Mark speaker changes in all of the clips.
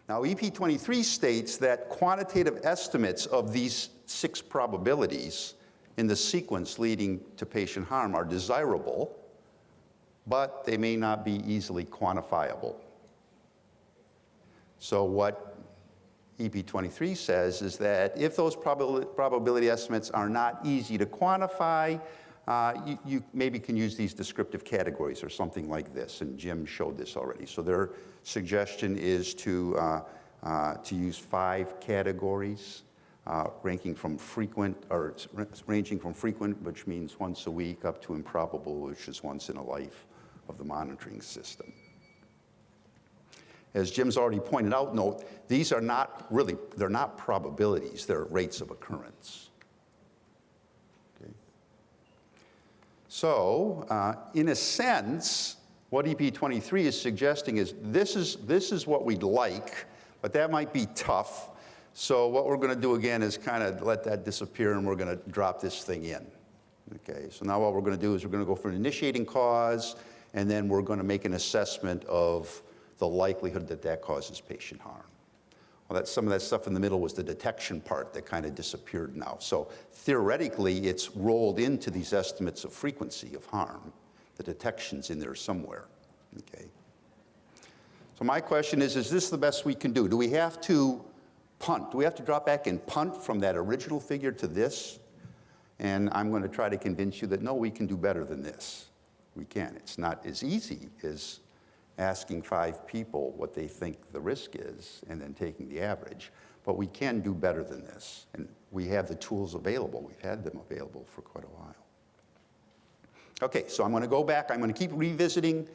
Speaker 1: Now, EP23 states that quantitative estimates of these 6 probabilities in the sequence leading to patient harm are desirable, but they may not be easily quantifiable. So what EP23 says is that if those probability estimates are not easy to quantify, you maybe can use these descriptive categories or something like this, and Jim showed this already. So their suggestion is to use 5 categories, ranging from frequent, which means once a week, up to improbable, which is once in a life of the monitoring system. As Jim's already pointed out, note, these are not really, they're not probabilities, they're rates of occurrence. Okay. So, in a sense, what EP23 is suggesting is this is what we'd like, but that might be tough. So what we're going to do again is kind of let that disappear, and we're going to drop this thing in. Okay, so now what we're going to do is we're going to go for an initiating cause, and then we're going to make an assessment of the likelihood that that causes patient harm. Well, some of that stuff in the middle was the detection part that kind of disappeared now. So theoretically, it's rolled into these estimates of frequency of harm. The detection's in there somewhere. Okay. So my question is this the best we can do? Do we have to punt? Do we have to drop back and punt from that original figure to this? And I'm going to try to convince you that no, we can do better than this. We can. It's not as easy as asking 5 people what they think the risk is and then taking the average. But we can do better than this. And we have the tools available. We've had them available for quite a while. Okay, so I'm going to go back. I'm going to keep revisiting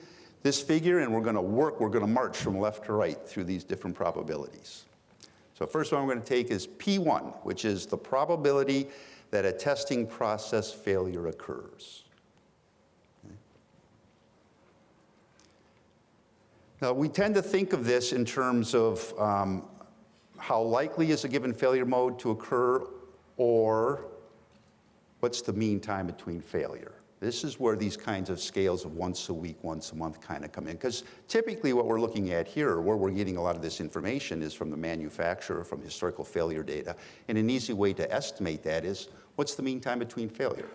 Speaker 1: this figure, and we're going to march from left to right through these different probabilities. So first one I'm going to take is P1, which is the probability that a testing process failure occurs. Okay. Now, we tend to think of this in terms of how likely is a given failure mode to occur, or what's the mean time between failure. This is where these kinds of scales of once a week, once a month kind of come in. Because typically what we're looking at here, where we're getting a lot of this information, is from the manufacturer, from historical failure data. And an easy way to estimate that is, what's the mean time between failure?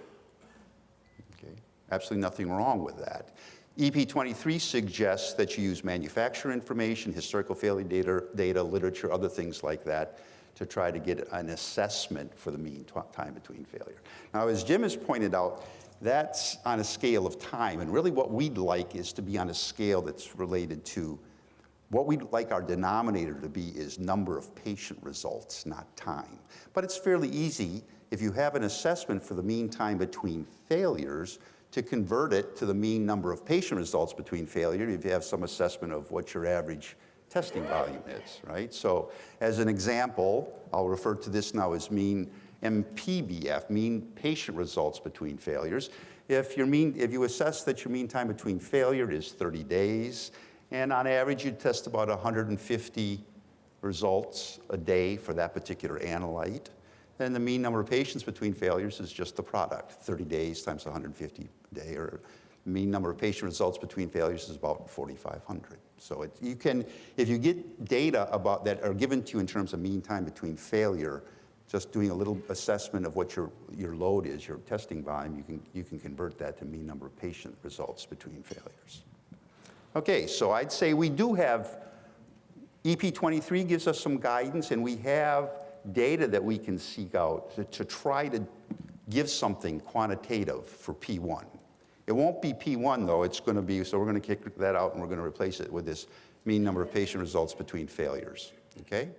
Speaker 1: Okay, absolutely nothing wrong with that. EP23 suggests that you use manufacturer information, historical failure data, literature, other things like that, to try to get an assessment for the mean time between failure. Now, as Jim has pointed out, that's on a scale of time, and really what we'd like is to be on a scale that's related to, what we'd like our denominator to be is number of patient results, not time. But it's fairly easy, if you have an assessment for the mean time between failures, to convert it to the mean number of patient results between failure, if you have some assessment of what your average testing volume is, right? So as an example, I'll refer to this now as mean MPBF, mean patient results between failures. If you assess that your mean time between failure is 30 days, and on average you test about 150 results a day for that particular analyte, then the mean number of patients between failures is just the product, 30 days times 150 a day, or mean number of patient results between failures is about 4,500. So if you get data about that are given to you in terms of mean time between failure, just doing a little assessment of what your load is, your testing volume, you can convert that to mean number of patient results between failures. Okay, so I'd say we do have, EP23 gives us some guidance, and we have data that we can seek out to try to give something quantitative for P1. It won't be P1 though, it's going to be, so we're going to kick that out and we're going to replace it with this mean number of patient results between failures, okay?